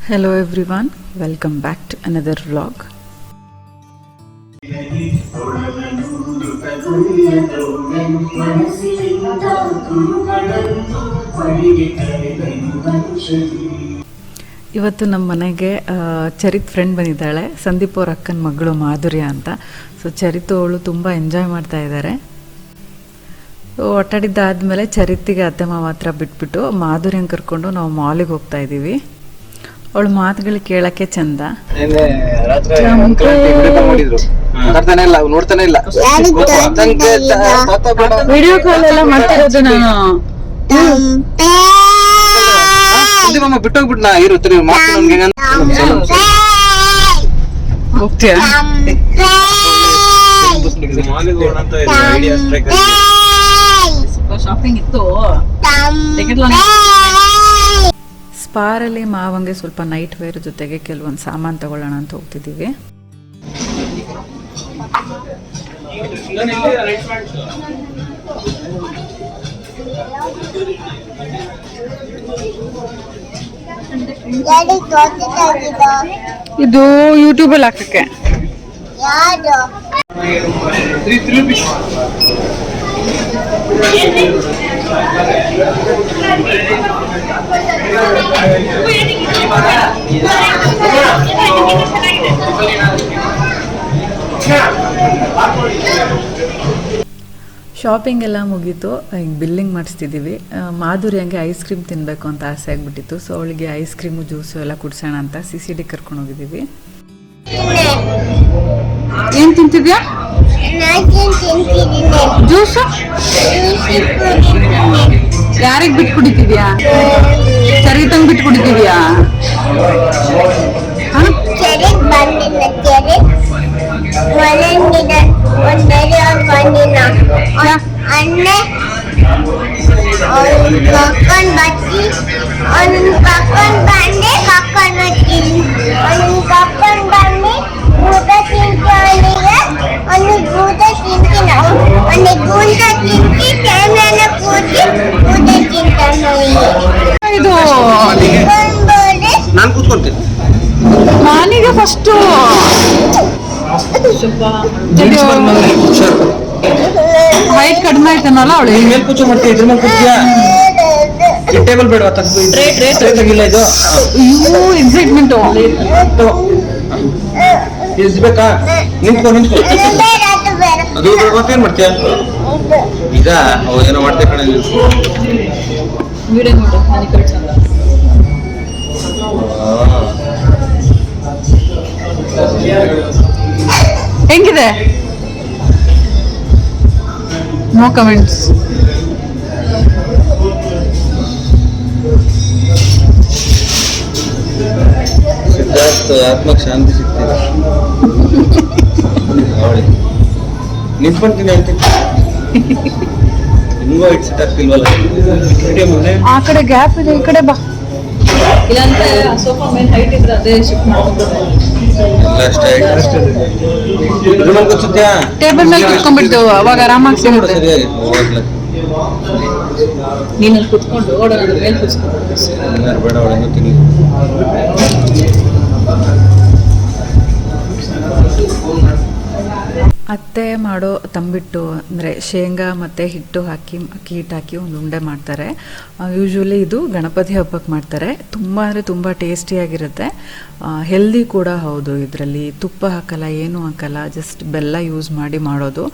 Hello everyone, welcome back to another vlog. ಇವತ್ತು ನಮ್ಮ ಮನೆಗೆ ಚರಿತ್ ಫ್ರೆಂಡ್ ಬಂದಿದ್ದಾಳೆ. ಸಂದೀಪ್ ಅವ್ರ ಅಕ್ಕನ ಮಗಳು ಮಾಧುರ್ಯ ಅಂತ. ಸೊ ಚರಿತ್ ಅವಳು ತುಂಬ ಎಂಜಾಯ್ ಮಾಡ್ತಾ ಇದ್ದಾರೆ. ಒಟ್ಟಾಡಿದ್ದಾದಮೇಲೆ ಚರಿತ್ತಿಗೆ ಅತ್ತೆ ಮಾವ ಹತ್ರ ಬಿಟ್ಬಿಟ್ಟು ಮಾಧುರ್ಯನ ಕರ್ಕೊಂಡು ನಾವು ಮಾಲಿಗೆ ಹೋಗ್ತಾ ಇದ್ದೀವಿ. ಅವಳ ಮಾತುಗಳು ಕೇಳಕ್ಕೆ ಚಂದ. ವಿಡಿಯೋ ಕಾಲ್ ಎಲ್ಲ ಮಾಡ್ತಿರೋದು ನಾನು. ಬಿಟ್ಟೋಗ್ಬಿಟ್ನಾ ಇರುತ್ತೀರಿ ಹೋಗ್ತೀಯ? ಶಾಪಿಂಗ್ ಇತ್ತು. ಸ್ಪಾರಲ್ಲಿ ಮಾವಂಗೆ ಸ್ವಲ್ಪ ನೈಟ್ ವೇರ್ ಜೊತೆಗೆ ಕೆಲವೊಂದು ಸಾಮಾನು ತಗೊಳ್ಳೋಣ ಅಂತ ಹೋಗ್ತಿದ್ದೀವಿ. ಇದು ಯೂಟ್ಯೂಬಲ್ಲಿ ಹಾಕಕ್ಕೆ. ಶಾಪಿಂಗ್ ಎಲ್ಲ ಮುಗೀತು. ಈಗ ಬಿಲ್ಲಿಂಗ್ ಮಾಡಿಸ್ತಿದ್ದೀವಿ. ಮಾಧುರ್ಯಂಗೆ ಐಸ್ ಕ್ರೀಮ್ ತಿನ್ನಬೇಕು ಅಂತ ಆಸೆ ಆಗ್ಬಿಟ್ಟಿತ್ತು. ಸೊ ಅವಳಿಗೆ ಐಸ್ ಕ್ರೀಮು ಜ್ಯೂಸು ಎಲ್ಲ ಕುಡ್ಸೋಣ ಅಂತ CCD ಕರ್ಕೊಂಡು ಹೋಗಿದ್ದೀವಿ. ಏನು ತಿಂತಿದ್ಯಾ? ಜ್ಯೂಸು ಯಾರಿಗೆ ಬಿಟ್ಟು ಕುಡಿತಿದ್ಯಾ? ಚರಿತಂಗೆ ಬಿಟ್ಟು ಕುಡಿತಿದ್ಯಾ? ಇದು ನಾನು ಕೂತ್ಕೊಳ್ತೀನಿ. ನಾನೀಗ ಫಸ್ಟು ಹೈಟ್ ಕಡಿಮೆ ಆಯ್ತಾನಲ್ಲ ಅವಳು. ಮೇಲೆ ಕೂಚು ಮಾಡ್ತೀವಿ, ಇದ್ರ ಮೇಲೆ ಕೂತ್ಯಾ? ಟೇಬಲ್ ಬೇಡ ತೆಗಿಲ್ಲ ಇದು. ಅಯ್ಯೋ ಎಕ್ಸೈಟ್ಮೆಂಟ್ ಬೇಕಾ? ನಿಂತ್ಕೊ ಅದು ಮತ್ತೇನ್ ಮಾಡ್ತೀಯ ಈಗ? ಏನೋ ಮಾಡ್ತೇ ಕಣ. ವಿಡಿಯೋ ನೋಡು, ನನಗೆ ಚಂದ. ಹೆಂಗಿದೆ? No comments. ಸಿದ್ಧಾರ್ಥ ಆತ್ಮಕ್ಕೆ ಶಾಂತಿ ಸಿಗ್ತಿದೆ. ನಿಂತ್ಕೊಂತೀನಿ ಅಂತ ನಿಮ್ಗೂ ಇಟ್ ಸೆಟ್ ಆಗ್ತಿಲ್ವಲ್ಲ? ಆ ಕಡೆ ಗ್ಯಾಪ್ ಇದೆ, ಈ ಕಡೆ ಬಾ. ಇಲ್ಲಾಂದ್ರೆ ಸೋಫಾ ಮೇಲೆ ಹೈಟ್ ಇದ್ರೆ ಅದೇ ಶಿಫ್ಟ್ ಮಾಡ್ಕೊಂಡು ಟೇಬಲ್ ಮೇಲೆ ಕುತ್ಕೊಂಡ್ಬಿಡ್ತೇವೆ, ಅವಾಗ ಆರಾಮಾಗಿ ಸಿಗುತ್ತೆ. ಸರಿಯಾಗಿ ನೀನಲ್ಲಿ ಕುತ್ಕೊಂಡು ಓಡೋಣ ಮೇಲೆ ಕೂತ್ಕೊಂಡು ಬೇಡ ಒಳಗೆ ತಿನ್ನಿ. ಅತ್ತೆ ಮಾಡೋ ತಂಬಿಟ್ಟು ಅಂದರೆ ಶೇಂಗಾ ಮತ್ತು ಹಿಟ್ಟು ಹಾಕಿ ಅಕ್ಕಿ ಹಿಟ್ಟು ಹಾಕಿ ಒಂದು ಉಂಡೆ ಮಾಡ್ತಾರೆ. ಯೂಶ್ವಲಿ ಇದು ಗಣಪತಿ ಹಬ್ಬಕ್ಕೆ ಮಾಡ್ತಾರೆ. ತುಂಬ ಅಂದರೆ ತುಂಬ ಟೇಸ್ಟಿಯಾಗಿರುತ್ತೆ. ಹೆಲ್ದಿ ಕೂಡ ಹೌದು. ಇದರಲ್ಲಿ ತುಪ್ಪ ಹಾಕಲ್ಲ, ಏನೂ ಹಾಕಲ್ಲ, ಜಸ್ಟ್ ಬೆಲ್ಲ ಯೂಸ್ ಮಾಡಿ ಮಾಡೋದು.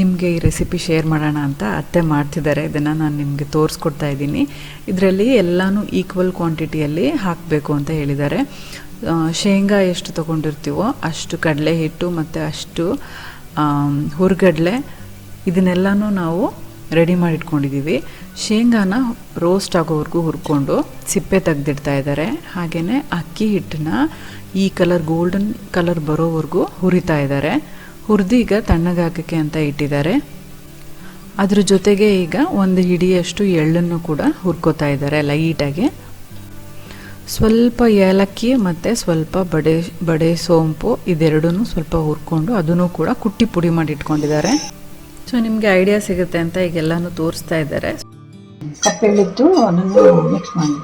ನಿಮಗೆ ಈ ರೆಸಿಪಿ ಶೇರ್ ಮಾಡೋಣ ಅಂತ ಅತ್ತೆ ಮಾಡ್ತಿದ್ದಾರೆ. ಇದನ್ನು ನಾನು ನಿಮಗೆ ತೋರಿಸ್ಕೊಡ್ತಾ ಇದ್ದೀನಿ. ಇದರಲ್ಲಿ ಎಲ್ಲನೂ ಈಕ್ವಲ್ ಕ್ವಾಂಟಿಟಿಯಲ್ಲಿ ಹಾಕಬೇಕು ಅಂತ ಹೇಳಿದ್ದಾರೆ. ಶೇಂಗಾ ಎಷ್ಟು ತೊಗೊಂಡಿರ್ತೀವೋ ಅಷ್ಟು ಕಡಲೆ ಹಿಟ್ಟು ಮತ್ತು ಅಷ್ಟು ಹುರ್ಗಡ್ಲೆ ಇದನ್ನೆಲ್ಲನೂ ನಾವು ರೆಡಿ ಮಾಡಿಟ್ಕೊಂಡಿದ್ದೀವಿ. ಶೇಂಗಾನ ರೋಸ್ಟ್ ಆಗೋವರೆಗೂ ಹುರ್ಕೊಂಡು ಸಿಪ್ಪೆ ತೆಗೆದಿಡ್ತಾ ಇದ್ದಾರೆ. ಹಾಗೆಯೇ ಅಕ್ಕಿ ಹಿಟ್ಟನ್ನ ಈ ಕಲರ್ ಗೋಲ್ಡನ್ ಕಲರ್ ಬರೋವರೆಗೂ ಹುರಿತಾ ಇದ್ದಾರೆ. ಹುರಿದು ಈಗ ತಣ್ಣಗಾಕಕ್ಕೆ ಅಂತ ಇಟ್ಟಿದ್ದಾರೆ. ಅದ್ರ ಜೊತೆಗೆ ಈಗ ಒಂದು ಹಿಡಿಯಷ್ಟು ಎಳ್ಳನ್ನು ಕೂಡ ಹುರ್ಕೋತಾ ಇದ್ದಾರೆ ಲೈಟಾಗಿ. ಸ್ವಲ್ಪ ಏಲಕ್ಕಿ ಮತ್ತು ಸ್ವಲ್ಪ ಬಡೆ ಸೋಂಪು ಇದೆರಡೂ ಸ್ವಲ್ಪ ಹುರ್ಕೊಂಡು ಅದನ್ನು ಕೂಡ ಕುಟ್ಟಿ ಪುಡಿ ಮಾಡಿ ಇಟ್ಕೊಂಡಿದ್ದಾರೆ. ಸೊ ನಿಮಗೆ ಐಡಿಯಾ ಸಿಗುತ್ತೆ ಅಂತ ಈಗೆಲ್ಲನೂ ತೋರಿಸ್ತಾ ಇದ್ದಾರೆ. ಕಪ್ಪೆಳಿದ್ದು ಅದನ್ನು ಮಿಕ್ಸ್ ಮಾಡಿ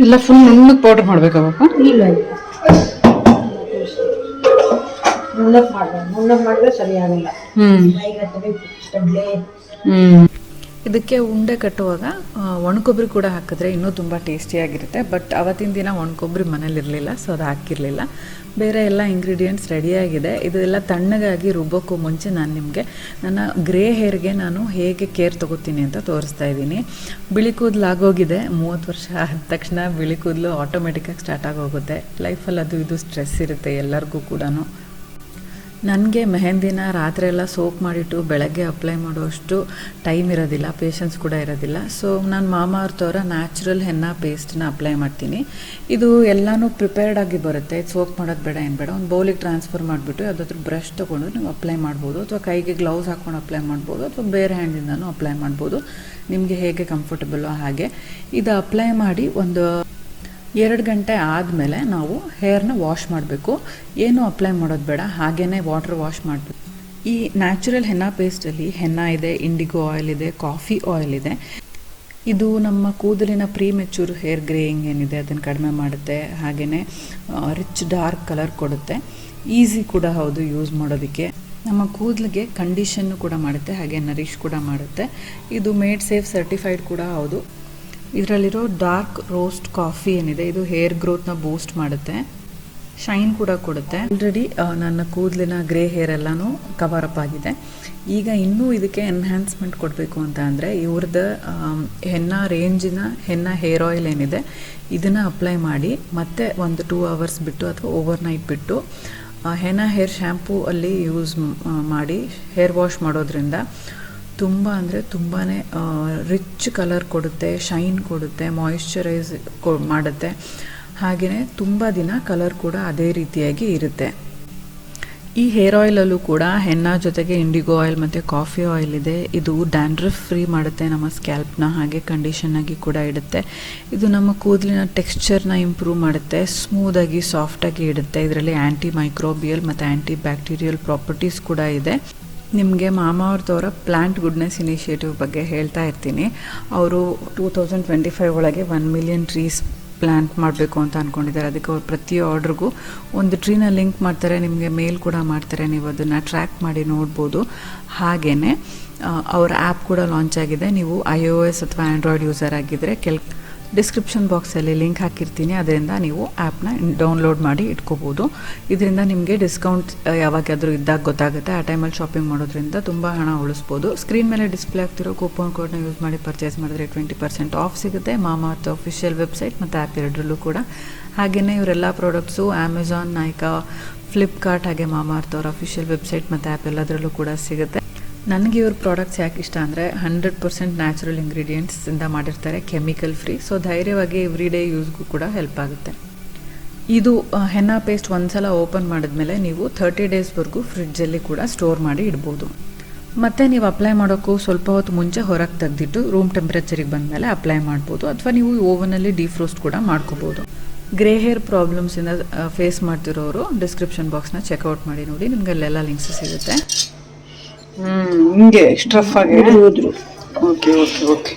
ಇಲ್ಲ ಫುಲ್ ನುಣ್ಣಗೆ ಪೌಡರ್ ಮಾಡ್ಬೇಕಾಗಪ್ಪ. ಇಲ್ಲ ನುಣ್ಣಗೆ ಮಾಡಬೇಕು, ನುಣ್ಣಗೆ ಮಾಡಿದ್ರೆ ಸರಿ ಆಗಲ್ಲ. ಇದಕ್ಕೆ ಉಂಡೆ ಕಟ್ಟುವಾಗ ಒಣಕೊಬ್ಬರಿ ಕೂಡ ಹಾಕಿದ್ರೆ ಇನ್ನೂ ತುಂಬ ಟೇಸ್ಟಿಯಾಗಿರುತ್ತೆ. ಬಟ್ ಅವತ್ತಿನ ದಿನ ಒಣಕೊಬ್ಬರಿ ಮನೇಲಿರಲಿಲ್ಲ, ಸೊ ಅದು ಹಾಕಿರಲಿಲ್ಲ. ಬೇರೆ ಎಲ್ಲ ಇಂಗ್ರೀಡಿಯೆಂಟ್ಸ್ ರೆಡಿಯಾಗಿದೆ. ಇದೆಲ್ಲ ತಣ್ಣಗಾಗಿ ರುಬ್ಬೋಕ್ಕೂ ಮುಂಚೆ ನಾನು ನಿಮಗೆ ನನ್ನ ಗ್ರೇ ಹೇರ್ಗೆ ನಾನು ಹೇಗೆ ಕೇರ್ ತೊಗೋತೀನಿ ಅಂತ ತೋರಿಸ್ತಾ ಇದ್ದೀನಿ. ಬಿಳಿ ಕೂದಲು ಆಗೋಗಿದೆ, 30 ವರ್ಷ ಆದ ತಕ್ಷಣ ಬಿಳಿ ಕೂದಲು ಆಟೋಮೆಟಿಕ್ಕಾಗಿ ಸ್ಟಾರ್ಟ್ ಆಗೋಗುತ್ತೆ. ಲೈಫಲ್ಲಿ ಅದು ಇದು ಸ್ಟ್ರೆಸ್ ಇರುತ್ತೆ ಎಲ್ಲರಿಗೂ ಕೂಡ. ನನಗೆ ಮೆಹಂದಿನ ರಾತ್ರಿ ಎಲ್ಲ ಸೋಕ್ ಮಾಡಿಟ್ಟು ಬೆಳಗ್ಗೆ ಅಪ್ಲೈ ಮಾಡುವಷ್ಟು ಟೈಮ್ ಇರೋದಿಲ್ಲ, ಪೇಷನ್ಸ್ ಕೂಡ ಇರೋದಿಲ್ಲ. ಸೊ ನಾನು ಮಾಮಾಅರ್ತ್ ಅವರ ನ್ಯಾಚುರಲ್ ಹೆನ್ನಾ ಪೇಸ್ಟನ್ನ ಅಪ್ಲೈ ಮಾಡ್ತೀನಿ. ಇದು ಎಲ್ಲನೂ ಪ್ರಿಪೇರ್ಡ್ ಆಗಿ ಬರುತ್ತೆ, ಸೋಕ್ ಮಾಡೋದು ಬೇಡ ಏನು ಬೇಡ. ಒಂದು ಬೌಲಿಗೆ ಟ್ರಾನ್ಸ್ಫರ್ ಮಾಡಿಬಿಟ್ಟು ಯಾವುದಾದ್ರೂ ಬ್ರಷ್ ತೊಗೊಂಡು ನೀವು ಅಪ್ಲೈ ಮಾಡ್ಬೋದು, ಅಥವಾ ಕೈಗೆ ಗ್ಲೌಸ್ ಹಾಕ್ಕೊಂಡು ಅಪ್ಲೈ ಮಾಡ್ಬೋದು, ಅಥವಾ ಬೇರೆ ಹ್ಯಾಂಡಿಂದನೂ ಅಪ್ಲೈ ಮಾಡ್ಬೋದು, ನಿಮಗೆ ಹೇಗೆ ಕಂಫರ್ಟಬಲ್ಲೋ ಹಾಗೆ. ಇದು ಅಪ್ಲೈ ಮಾಡಿ ಒಂದು 2 ಗಂಟೆ ಆದಮೇಲೆ ನಾವು ಹೇರ್ನ ವಾಶ್ ಮಾಡಬೇಕು. ಏನೂ ಅಪ್ಲೈ ಮಾಡೋದು ಬೇಡ, ಹಾಗೇ ವಾಟರ್ ವಾಶ್ ಮಾಡಬೇಕು. ಈ ನ್ಯಾಚುರಲ್ ಹೆನ್ನಾ ಪೇಸ್ಟಲ್ಲಿ ಹೆನ್ನಾ ಇದೆ, ಇಂಡಿಗೋ ಆಯಿಲ್ ಇದೆ, ಕಾಫಿ ಆಯಿಲ್ ಇದೆ. ಇದು ನಮ್ಮ ಕೂದಲಿನ ಪ್ರೀ ಮೆಚೂರ್ ಹೇರ್ ಗ್ರೇಯಿಂಗ್ ಏನಿದೆ ಅದನ್ನು ಕಡಿಮೆ ಮಾಡುತ್ತೆ, ಹಾಗೆಯೇ ರಿಚ್ ಡಾರ್ಕ್ ಕಲರ್ ಕೊಡುತ್ತೆ. ಈಸಿ ಕೂಡ ಹೌದು ಯೂಸ್ ಮಾಡೋದಕ್ಕೆ. ನಮ್ಮ ಕೂದಲಿಗೆ ಕಂಡೀಷನ್ನು ಕೂಡ ಮಾಡುತ್ತೆ, ಹಾಗೆ ನರಿಶ್ ಕೂಡ ಮಾಡುತ್ತೆ. ಇದು ಮೇಡ್ ಸೇಫ್ ಸರ್ಟಿಫೈಡ್ ಕೂಡ ಹೌದು. ಇದರಲ್ಲಿರೋ ಡಾರ್ಕ್ ರೋಸ್ಟ್ ಕಾಫಿ ಏನಿದೆ ಇದು ಹೇರ್ ಗ್ರೋತ್ನ ಬೂಸ್ಟ್ ಮಾಡುತ್ತೆ, ಶೈನ್ ಕೂಡ ಕೊಡುತ್ತೆ. ಆಲ್ರೆಡಿ ನನ್ನ ಕೂದಲಿನ ಗ್ರೇ ಹೇರ್ ಎಲ್ಲನೂ ಕವರ್ ಅಪ್ ಆಗಿದೆ. ಈಗ ಇನ್ನೂ ಇದಕ್ಕೆ ಎನ್ಹ್ಯಾನ್ಸ್ಮೆಂಟ್ ಕೊಡಬೇಕು ಅಂತ ಅಂದರೆ ಇವ್ರದ್ದು ಹೆನ್ನಾ ರೇಂಜಿನ ಹೆನ್ನಾ ಹೇರ್ ಆಯಿಲ್ ಏನಿದೆ ಇದನ್ನು ಅಪ್ಲೈ ಮಾಡಿ ಮತ್ತೆ ಒಂದು 2 ಅವರ್ಸ್ ಬಿಟ್ಟು ಅಥವಾ ಓವರ್ನೈಟ್ ಬಿಟ್ಟು ಹೆನ್ನಾ ಹೇರ್ ಶ್ಯಾಂಪೂ ಅಲ್ಲಿ ಯೂಸ್ ಮಾಡಿ ಹೇರ್ ವಾಶ್ ಮಾಡೋದ್ರಿಂದ ತುಂಬ ಅಂದರೆ ತುಂಬಾ ರಿಚ್ ಕಲರ್ ಕೊಡುತ್ತೆ, ಶೈನ್ ಕೊಡುತ್ತೆ, ಮಾಯಿಶ್ಚರೈಸ್ ಮಾಡುತ್ತೆ, ಹಾಗೆಯೇ ತುಂಬ ದಿನ ಕಲರ್ ಕೂಡ ಅದೇ ರೀತಿಯಾಗಿ ಇರುತ್ತೆ. ಈ ಹೇರ್ ಆಯಿಲಲ್ಲೂ ಕೂಡ ಹೆನ್ನಾ ಜೊತೆಗೆ ಇಂಡಿಗೋ ಆಯಿಲ್ ಮತ್ತು ಕಾಫಿ ಆಯಿಲ್ ಇದೆ. ಇದು ಡ್ಯಾಂಡ್ರಫ್ ಫ್ರೀ ಮಾಡುತ್ತೆ ನಮ್ಮ ಸ್ಕ್ಯಾಲ್ಪ್ನ, ಹಾಗೆ ಕಂಡೀಷನ್ನಾಗಿ ಕೂಡ ಇಡುತ್ತೆ. ಇದು ನಮ್ಮ ಕೂದಲಿನ ಟೆಕ್ಸ್ಚರ್ನ ಇಂಪ್ರೂವ್ ಮಾಡುತ್ತೆ, ಸ್ಮೂದಾಗಿ ಸಾಫ್ಟಾಗಿ ಇಡುತ್ತೆ. ಇದರಲ್ಲಿ ಆ್ಯಂಟಿ ಮೈಕ್ರೋಬಿಯಲ್ ಮತ್ತು ಆ್ಯಂಟಿ ಬ್ಯಾಕ್ಟೀರಿಯಲ್ ಪ್ರಾಪರ್ಟೀಸ್ ಕೂಡ ಇದೆ. ನಿಮಗೆ ಮಾಮಾಅರ್ತ್ ಅವರ ಪ್ಲ್ಯಾಂಟ್ ಗುಡ್ನೆಸ್ ಇನಿಷಿಯೇಟಿವ್ ಬಗ್ಗೆ ಹೇಳ್ತಾ ಇರ್ತೀನಿ. ಅವರು 2025 ಒಳಗೆ 1 ಮಿಲಿಯನ್ ಟ್ರೀಸ್ ಪ್ಲ್ಯಾಂಟ್ ಮಾಡಬೇಕು ಅಂತ ಅಂದ್ಕೊಂಡಿದ್ದಾರೆ. ಅದಕ್ಕೆ ಅವ್ರು ಪ್ರತಿ ಆರ್ಡ್ರಿಗೂ ಒಂದು ಟ್ರೀನ ಲಿಂಕ್ ಮಾಡ್ತಾರೆ, ನಿಮಗೆ ಮೇಲ್ ಕೂಡ ಮಾಡ್ತಾರೆ, ನೀವು ಅದನ್ನು ಟ್ರ್ಯಾಕ್ ಮಾಡಿ ನೋಡ್ಬೋದು. ಹಾಗೆಯೇ ಅವರ ಆ್ಯಪ್ ಕೂಡ ಲಾಂಚ್ ಆಗಿದೆ. ನೀವು iOS ಅಥವಾ ಆ್ಯಂಡ್ರಾಯ್ಡ್ ಯೂಸರ್ ಆಗಿದ್ದರೆ ಡಿಸ್ಕ್ರಿಪ್ಷನ್ ಬಾಕ್ಸಲ್ಲಿ ಲಿಂಕ್ ಹಾಕಿರ್ತೀನಿ, ಅದರಿಂದ ನೀವು ಆ್ಯಪ್ನ ಡೌನ್ಲೋಡ್ ಮಾಡಿ ಇಟ್ಕೋಬೋದು. ಇದರಿಂದ ನಿಮಗೆ ಡಿಸ್ಕೌಂಟ್ ಯಾವಾಗಾದರೂ ಇದ್ದಾಗ ಗೊತ್ತಾಗುತ್ತೆ. ಆ ಟೈಮಲ್ಲಿ ಶಾಪಿಂಗ್ ಮಾಡೋದ್ರಿಂದ ತುಂಬ ಹಣ ಉಳಿಸ್ಬೋದು. ಸ್ಕ್ರೀನ್ ಮೇಲೆ ಡಿಸ್ಪ್ಲೇ ಆಗ್ತಿರೋ ಕೂಪನ್ ಕೋಡ್ನ ಯೂಸ್ ಮಾಡಿ ಪರ್ಚೇಸ್ ಮಾಡಿದ್ರೆ 20% ಆಫ್ ಸಿಗುತ್ತೆ. ಮಾಮಾಅರ್ತ್ ಅಫಿಷಿಯಲ್ ವೆಬ್ಸೈಟ್ ಮತ್ತು ಆ್ಯಪ್ ಎರಡರಲ್ಲೂ ಕೂಡ. ಹಾಗೆಯೇ ಇವರೆಲ್ಲ ಪ್ರಾಡಕ್ಟ್ಸು ಅಮೆಝಾನ್, ನೈಕಾ, ಫ್ಲಿಪ್ಕಾರ್ಟ್ ಹಾಗೆ ಮಾಮಾಅರ್ತ್ ಅವರ ಅಫಿಷಿಯಲ್ ವೆಬ್ಸೈಟ್ ಮತ್ತು ಆ್ಯಪ್ ಎಲ್ಲದರಲ್ಲೂ ಕೂಡ ಸಿಗುತ್ತೆ. ನನಗೆ ಇವ್ರ ಪ್ರಾಡಕ್ಟ್ಸ್ ಯಾಕೆ ಇಷ್ಟ ಅಂದರೆ 100% ನ್ಯಾಚುರಲ್ ಇಂಗ್ರೀಡಿಯೆಂಟ್ಸಿಂದ ಮಾಡಿರ್ತಾರೆ, ಕೆಮಿಕಲ್ ಫ್ರೀ. ಸೊ ಧೈರ್ಯವಾಗಿ ಎವ್ರಿ ಡೇ ಯೂಸ್ಗೂ ಕೂಡ ಹೆಲ್ಪ್ ಆಗುತ್ತೆ. ಇದು ಹೆನ್ನಾ ಪೇಸ್ಟ್ ಒಂದ್ಸಲ ಓಪನ್ ಮಾಡಿದ್ಮೇಲೆ ನೀವು 30 ಡೇಸ್ವರೆಗೂ ಫ್ರಿಡ್ಜಲ್ಲಿ ಕೂಡ ಸ್ಟೋರ್ ಮಾಡಿ ಇಡ್ಬೋದು. ಮತ್ತು ನೀವು ಅಪ್ಲೈ ಮಾಡೋಕ್ಕೂ ಸ್ವಲ್ಪ ಹೊತ್ತು ಮುಂಚೆ ಹೊರಗೆ ತೆಗೆದಿಟ್ಟು ರೂಮ್ ಟೆಂಪ್ರೇಚರಿಗೆ ಬಂದಮೇಲೆ ಅಪ್ಲೈ ಮಾಡ್ಬೋದು, ಅಥವಾ ನೀವು ಓವನಲ್ಲಿ ಡೀಫ್ರೋಸ್ಟ್ ಕೂಡ ಮಾಡ್ಕೋಬೋದು. ಗ್ರೇ ಹೇರ್ ಪ್ರಾಬ್ಲಮ್ಸಿಂದ ಫೇಸ್ ಮಾಡ್ತಿರೋರು ಡಿಸ್ಕ್ರಿಪ್ಷನ್ ಬಾಕ್ಸ್ನ ಚೆಕ್ಔಟ್ ಮಾಡಿ ನೋಡಿ, ನಿಮಗೆ ಅಲ್ಲೆಲ್ಲ ಲಿಂಕ್ಸ್ ಸಿಗುತ್ತೆ. ಹಿಂಗೆ ಸ್ಟ್ರಫ್ ಆಗಿ ಉದ್ರು ಓಕೆ ಓಕೆ ಓಕೆ.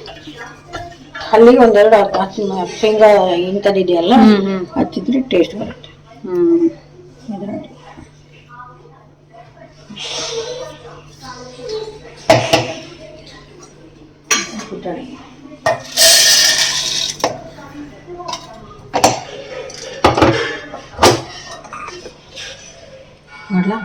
ಅಲ್ಲಿಗೆ ಒಂದೆರಡು ಶೇಂಗಾ ಇಂಥದ್ದಿದೆಯಲ್ಲ ಹಚ್ಚಿದ್ರೆ ಟೇಸ್ಟ್ ಬರುತ್ತೆ. ಮಾಡ್ಲಾ?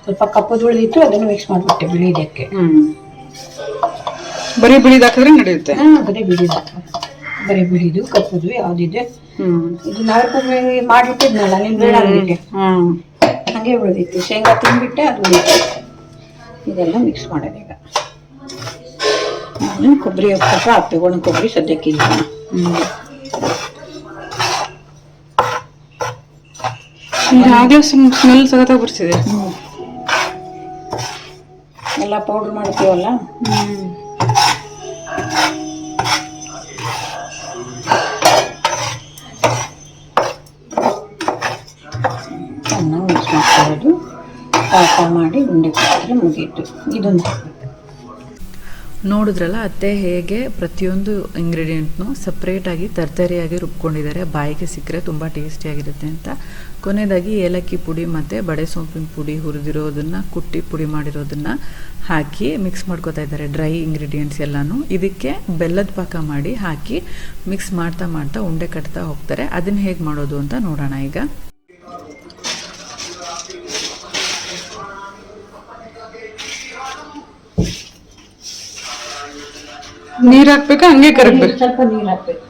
ಸ್ವಲ್ಪ ಕಪ್ಪು ಉಳಿದಿತ್ತು, ಅದನ್ನು ಮಿಕ್ಸ್ ಮಾಡಿಬಿಟ್ಟೆ ಬಿಳಿದಕ್ಕೆ. ಬರೀ ಬಿಳಿದು ಹಾಕಿದ್ರೆ ನಡೆಯುತ್ತೆ. ಬರೀ ಬಿಳಿದು, ಬರೀ ಬಿಳಿದು ಕಪ್ಪುದು ಯಾವ್ದಿದೆ ಇದು 4 ಮಾಡಿಟ್ಟಿದ್ನಲ್ಲ ನೀನು ಬೇಡ ಅಂದ್ಬಿಟ್ಟೆ, ಹಂಗೆ ಉಳಿದಿತ್ತು. ಶೇಂಗಾ ತಿಂದ್ಬಿಟ್ಟೆ, ಅದು ಉಳಿತು. ಇದೆಲ್ಲ ಮಿಕ್ಸ್ ಮಾಡೋದೀಗ. ಕೊಬ್ಬರಿ ಸ್ವಲ್ಪ ಹಾಕ್ಬೇಕು, ಒಣ ಕೊಬ್ಬರಿ ಸದ್ಯಕ್ಕಿಲ್ಲ. ಆಗಲೇ ಸ್ಮೆಲ್ ಸಗತ್ತಾಗಿ ಬರ್ತಿದೆ. ಎಲ್ಲ ಪೌಡ್ರ್ ಮಾಡ್ತೀವಲ್ಲ. ಚೆನ್ನಾಗಿ ಮಿಕ್ಸ್ ಮಾಡ್ಕೊಳ್ಳೋದು. ಪಾಕ ಮಾಡಿ ಉಂಡೆ ಕೊಟ್ಟರೆ ಮುಗೀತು. ಇದೊಂದು ನೋಡಿದ್ರಲ್ಲ ಅತ್ತೆ ಹೇಗೆ ಪ್ರತಿಯೊಂದು ಇಂಗ್ರೀಡಿಯೆಂಟ್ನು ಸಪ್ರೇಟಾಗಿ ತರ್ತರಿಯಾಗಿ ರುಬ್ಕೊಂಡಿದ್ದಾರೆ. ಬಾಯಿಗೆ ಸಿಕ್ಕರೆ ತುಂಬ ಟೇಸ್ಟಿಯಾಗಿರುತ್ತೆ ಅಂತ. ಕೊನೆಯದಾಗಿ ಏಲಕ್ಕಿ ಪುಡಿ ಮತ್ತು ಬಡೆ ಸೊಪ್ಪಿನ ಪುಡಿ ಹುರಿದಿರೋದನ್ನು ಕುಟ್ಟಿ ಪುಡಿ ಮಾಡಿರೋದನ್ನು ಹಾಕಿ ಮಿಕ್ಸ್ ಮಾಡ್ಕೊತಾ ಇದ್ದಾರೆ. ಡ್ರೈ ಇಂಗ್ರೀಡಿಯೆಂಟ್ಸ್ ಎಲ್ಲನೂ ಇದಕ್ಕೆ ಬೆಲ್ಲದ ಪಾಕ ಮಾಡಿ ಹಾಕಿ ಮಿಕ್ಸ್ ಮಾಡ್ತಾ ಮಾಡ್ತಾ ಉಂಡೆ ಕಟ್ತಾ ಹೋಗ್ತಾರೆ. ಅದನ್ನು ಹೇಗೆ ಮಾಡೋದು ಅಂತ ನೋಡೋಣ ಈಗ. ನೀರು ಹಾಕ್ಬೇಕಾ ಹಂಗೆ ಕರಗಬೇಕು? ಸ್ವಲ್ಪ ನೀರು ಹಾಕ್ಬೇಕು.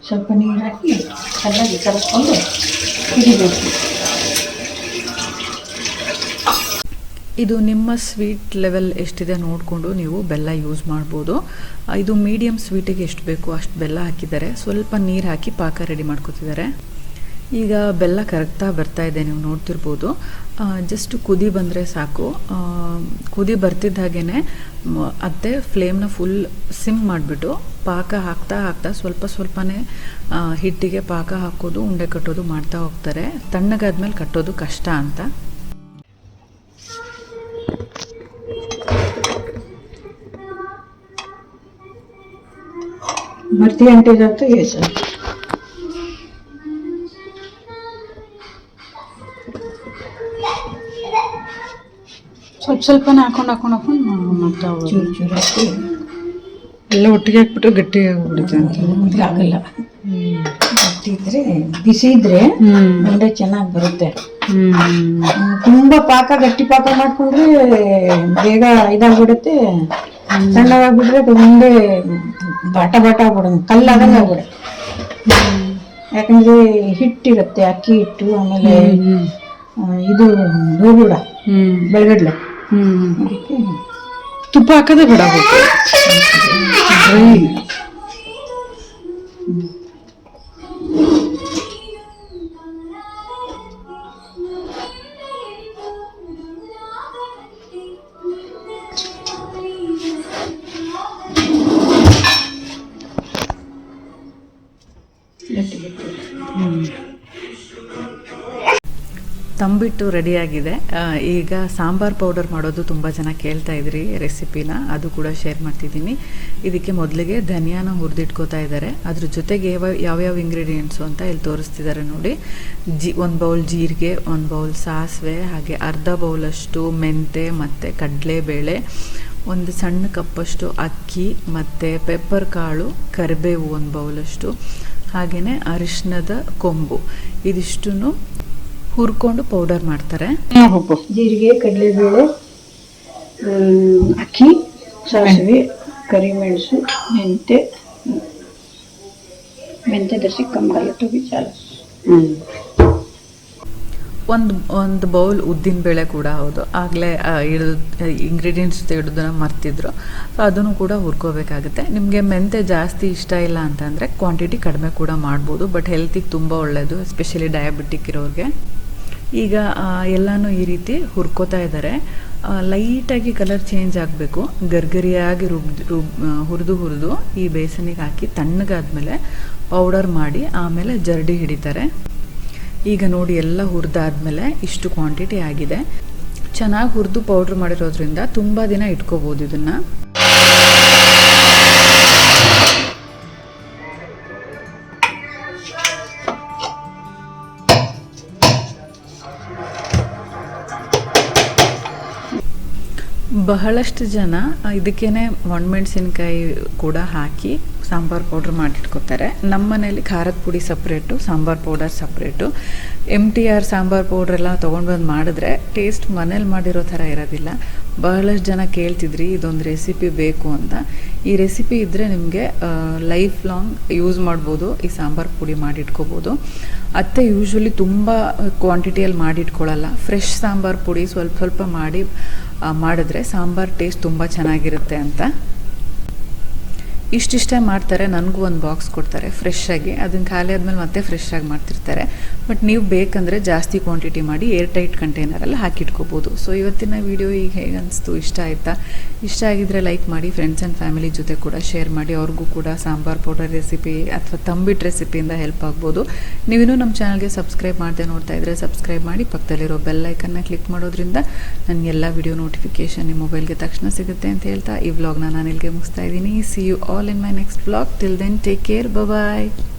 ಸ್ವಲ್ಪ ನೀರು ಹಾಕಿ ಚೆನ್ನಾಗಿ ಕರೆಸ್ಕೊಂಡು ಹಿಡಿಬೇಕು. ಇದು ನಿಮ್ಮ ಸ್ವೀಟ್ ಲೆವೆಲ್ ಎಷ್ಟಿದೆ ನೋಡಿಕೊಂಡು ನೀವು ಬೆಲ್ಲ ಯೂಸ್ ಮಾಡ್ಬೋದು. ಇದು ಮೀಡಿಯಮ್ ಸ್ವೀಟಿಗೆ ಎಷ್ಟು ಬೇಕು ಅಷ್ಟು ಬೆಲ್ಲ ಹಾಕಿದ್ದಾರೆ. ಸ್ವಲ್ಪ ನೀರು ಹಾಕಿ ಪಾಕ ರೆಡಿ ಮಾಡ್ಕೊತಿದ್ದಾರೆ. ಈಗ ಬೆಲ್ಲ ಕರಗ್ತಾ ಬರ್ತಾ ಇದೆ, ನೀವು ನೋಡ್ತಿರ್ಬೋದು. ಜಸ್ಟ್ ಕುದಿ ಬಂದರೆ ಸಾಕು. ಕುದಿ ಬರ್ತಿದ್ದ ಹಾಗೇ ಅತ್ತೆ ಫ್ಲೇಮ್ನ ಫುಲ್ ಸಿಮ್ ಮಾಡಿಬಿಟ್ಟು ಪಾಕ ಹಾಕ್ತಾ ಹಾಕ್ತಾ ಸ್ವಲ್ಪ ಸ್ವಲ್ಪನೇ ಹಿಟ್ಟಿಗೆ ಪಾಕ ಹಾಕೋದು ಉಂಡೆ ಕಟ್ಟೋದು ಮಾಡ್ತಾ ಹೋಗ್ತಾರೆ. ತಣ್ಣಗಾದ್ಮೇಲೆ ಕಟ್ಟೋದು ಕಷ್ಟ ಅಂತ. ಭರ್ತಿ ಗಂಟೆ ಜಾತು ಸರ್. ಸ್ವಲ್ಪ ಸ್ವಲ್ಪನೇ ಹಾಕೊಂಡು ಮಾಡ್ತಾ ಚೂರು ಚೂರು ಹಾಕಿ ಎಲ್ಲ ಒಟ್ಟಿಗೆ ಹಾಕ್ಬಿಟ್ರೆ ಗಟ್ಟಿ ಆಗಿಬಿಡುತ್ತೆ ಅಂತ. ಆಗಲ್ಲ. ಗಟ್ಟಿ ಇದ್ರೆ ಬಿಸಿ ಇದ್ರೆ ಉಂಡೆ ಚೆನ್ನಾಗಿ ಬರುತ್ತೆ. ತುಂಬಾ ಪಾಕ ಗಟ್ಟಿ ಪಾಕ ಮಾಡ್ಕೊಂಡ್ರೆ ಬೇಗ ಇದಾಗ್ಬಿಡುತ್ತೆ. ಸಣ್ಣದಾಗ್ಬಿಟ್ರೆ ಉಂಡೆ ಬಾಟ ಬಾಟ ಆಗ್ಬಿಡೋದು, ಕಲ್ಲಾದಂಗೆ ಆಗ್ಬಿಡುತ್ತೆ. ಯಾಕಂದ್ರೆ ಹಿಟ್ಟಿರುತ್ತೆ, ಅಕ್ಕಿ ಹಿಟ್ಟು, ಆಮೇಲೆ ಇದು ಗೋಬೂಡ, ಬೆಳಗಡ್ಲೆ. ಅದಕ್ಕೆ ತುಪ್ಪ ಹಾಕೋದೇ ಬೇಡ. ತಂಬಿಟ್ಟು ರೆಡಿಯಾಗಿದೆ. ಈಗ ಸಾಂಬಾರ್ ಪೌಡರ್ ಮಾಡೋದು ತುಂಬ ಜನ ಕೇಳ್ತಾ ಇದ್ರಿ ರೆಸಿಪಿನ, ಅದು ಕೂಡ ಶೇರ್ ಮಾಡ್ತಿದ್ದೀನಿ. ಇದಕ್ಕೆ ಮೊದಲಿಗೆ ಧನಿಯಾನ ಹುರಿದಿಟ್ಕೋತಾ ಇದ್ದಾರೆ. ಅದ್ರ ಜೊತೆಗೆ ಯಾವ್ಯಾವ ಇಂಗ್ರೀಡಿಯೆಂಟ್ಸು ಅಂತ ಇಲ್ಲಿ ತೋರಿಸ್ತಿದ್ದಾರೆ ನೋಡಿ. 1 ಬೌಲ್ ಜೀರಿಗೆ, 1 ಬೌಲ್ ಸಾಸಿವೆ, ಹಾಗೆ ಅರ್ಧ ಬೌಲಷ್ಟು ಮೆಂತೆ ಮತ್ತು ಕಡಲೆಬೇಳೆ, 1 ಸಣ್ಣ ಕಪ್ಪಷ್ಟು ಅಕ್ಕಿ ಮತ್ತು ಪೆಪ್ಪರ್ ಕಾಳು, ಕರಿಬೇವು 1 ಬೌಲಷ್ಟು, ಹಾಗೆಯೇ ಅರಿಶಿಣದ ಕೊಂಬು. ಇದಿಷ್ಟನ್ನು ಹುರ್ಕೊಂಡು ಪೌಡರ್ ಮಾಡ್ತಾರೆ. ಜೀರಿಗೆ, ಕಡಲೆಬೇಳೆ, ಅಕ್ಕಿ, ಸಾಸಿವೆ, ಕರಿಮೆಣಸು, ಮೆಂತೆ ದಸಿ ಕಮ್ಮಗಾಲಟ್ಟು ಬಿಚಾಲ. ಒಂದು ಬೌಲ್ ಉದ್ದಿನ ಬೇಳೆ ಕೂಡ ಹೌದು, ಆಗಲೇ ಇಂಗ್ರೀಡಿಯೆಂಟ್ಸ್ ತೆಗೆದೋದನ್ನು ಮರ್ತಿದ್ರು. ಸೊ ಅದನ್ನು ಕೂಡ ಹುರ್ಕೋಬೇಕಾಗುತ್ತೆ. ನಿಮಗೆ ಮೆಂತೆ ಜಾಸ್ತಿ ಇಷ್ಟ ಇಲ್ಲ ಅಂತಂದರೆ ಕ್ವಾಂಟಿಟಿ ಕಡಿಮೆ ಕೂಡ ಮಾಡ್ಬೋದು, ಬಟ್ ಹೆಲ್ತಿಗೆ ತುಂಬ ಒಳ್ಳೆಯದು, ಎಸ್ಪೆಷಲಿ ಡಯಾಬಿಟಿಕ್ ಇರೋರಿಗೆ. ಈಗ ಎಲ್ಲನೂ ಈ ರೀತಿ ಹುರ್ಕೋತಾ ಇದ್ದಾರೆ. ಲೈಟಾಗಿ ಕಲರ್ ಚೇಂಜ್ ಆಗಬೇಕು. ಗರ್ಗರಿಯಾಗಿ ಹುರಿದು ಈ ಬೇಸನಿಗೆ ಹಾಕಿ ತಣ್ಣಗಾದ್ಮೇಲೆ ಪೌಡರ್ ಮಾಡಿ ಆಮೇಲೆ ಜರಡಿ ಹಿಡಿತಾರೆ. ಈಗ ನೋಡಿ ಎಲ್ಲ ಹುರಿದಾದ್ಮೇಲೆ ಇಷ್ಟು ಕ್ವಾಂಟಿಟಿ ಆಗಿದೆ. ಚೆನ್ನಾಗಿ ಹುರಿದು ಪೌಡ್ರ್ ಮಾಡಿರೋದ್ರಿಂದ ತುಂಬ ದಿನ ಇಟ್ಕೋಬೋದು ಇದನ್ನು. ಬಹಳಷ್ಟು ಜನ ಇದಕ್ಕೇನೆ ಒಣಮೆಣಸಿನ್ಕಾಯಿ ಕೂಡ ಹಾಕಿ ಸಾಂಬಾರು ಪೌಡ್ರ್ ಮಾಡಿಟ್ಕೋತಾರೆ. ನಮ್ಮ ಮನೇಲಿ ಖಾರದ ಪುಡಿ separate, sambar powder separate. MTR sambar ಪೌಡ್ರೆಲ್ಲ ತೊಗೊಂಡು ಬಂದು ಮಾಡಿದ್ರೆ ಟೇಸ್ಟ್ ಮನೇಲಿ ಮಾಡಿರೋ ಥರ ಇರೋದಿಲ್ಲ. ಬಹಳಷ್ಟು ಜನ ಕೇಳ್ತಿದ್ರಿ ಇದೊಂದು ರೆಸಿಪಿ ಬೇಕು ಅಂತ. ಈ ರೆಸಿಪಿ ಇದ್ದರೆ ನಿಮಗೆ ಲೈಫ್ ಲಾಂಗ್ ಯೂಸ್ ಮಾಡ್ಬೋದು. ಈ ಸಾಂಬಾರು ಪುಡಿ ಮಾಡಿಟ್ಕೋಬೋದು. ಅತ್ತೆ ಯೂಶ್ವಲಿ ತುಂಬ ಕ್ವಾಂಟಿಟಿಯಲ್ಲಿ ಮಾಡಿಟ್ಕೊಳ್ಳಲ್ಲ. ಫ್ರೆಶ್ ಸಾಂಬಾರು ಪುಡಿ ಸ್ವಲ್ಪ ಸ್ವಲ್ಪ ಮಾಡಿದ್ರೆ ಸಾಂಬಾರು ಟೇಸ್ಟ್ ತುಂಬ ಚೆನ್ನಾಗಿರುತ್ತೆ ಅಂತ. ಇಷ್ಟಿಷ್ಟೇ ಮಾಡ್ತಾರೆ. ನನಗೂ ಒಂದು ಬಾಕ್ಸ್ ಕೊಡ್ತಾರೆ ಫ್ರೆಶ್ ಆಗಿ, ಅದನ್ನು ಖಾಲಿ ಆದಮೇಲೆ ಮತ್ತೆ ಫ್ರೆಶ್ ಆಗಿ ಮಾಡ್ತಿರ್ತಾರೆ. ಬಟ್ ನೀವು ಬೇಕಂದರೆ ಜಾಸ್ತಿ ಕ್ವಾಂಟಿಟಿ ಮಾಡಿ ಏರ್ ಟೈಟ್ ಕಂಟೈನರಲ್ಲಿ ಹಾಕಿಟ್ಕೋಬೋದು. ಸೊ ಇವತ್ತಿನ ವಿಡಿಯೋ ಈಗ ಹೇಗೆ ಅನಿಸ್ತು, ಇಷ್ಟ ಆಯಿತಾ? ಇಷ್ಟ ಆಗಿದ್ರೆ ಲೈಕ್ ಮಾಡಿ, ಫ್ರೆಂಡ್ಸ್ ಆ್ಯಂಡ್ ಫ್ಯಾಮಿಲಿ ಜೊತೆ ಕೂಡ ಶೇರ್ ಮಾಡಿ. ಅವ್ರಿಗೂ ಕೂಡ ಸಾಂಬಾರ್ ಪೌಡರ್ ರೆಸಿಪಿ ಅಥವಾ ತಂಬಿಟ್ಟು ರೆಸಿಪಿಯಿಂದ ಹೆಲ್ಪ್ ಆಗ್ಬೋದು. ನೀವಿನ್ನೂ ನಮ್ಮ ಚಾನಲ್ಗೆ ಸಬ್ಸ್ಕ್ರೈಬ್ ಮಾಡದೆ ನೋಡ್ತಾ ಇದ್ದರೆ ಸಬ್ಸ್ಕ್ರೈಬ್ ಮಾಡಿ, ಪಕ್ಕದಲ್ಲಿರೋ ಬೆಲ್ ಐಕನ್ನ ಕ್ಲಿಕ್ ಮಾಡೋದ್ರಿಂದ ನನಗೆಲ್ಲ ವಿಡಿಯೋ ನೋಟಿಫಿಕೇಷನ್ ನಿಮ್ಮ ಮೊಬೈಲ್ಗೆ ತಕ್ಷಣ ಸಿಗುತ್ತೆ ಅಂತ ಹೇಳ್ತಾ ಈ ವ್ಲಾಗ್ನ ನಾನು ಇಲ್ಲಿಗೆ ಮುಗಿಸ್ತಾ ಇದ್ದೀನಿ. See you all in my next vlog. Till then, take care. Bye bye.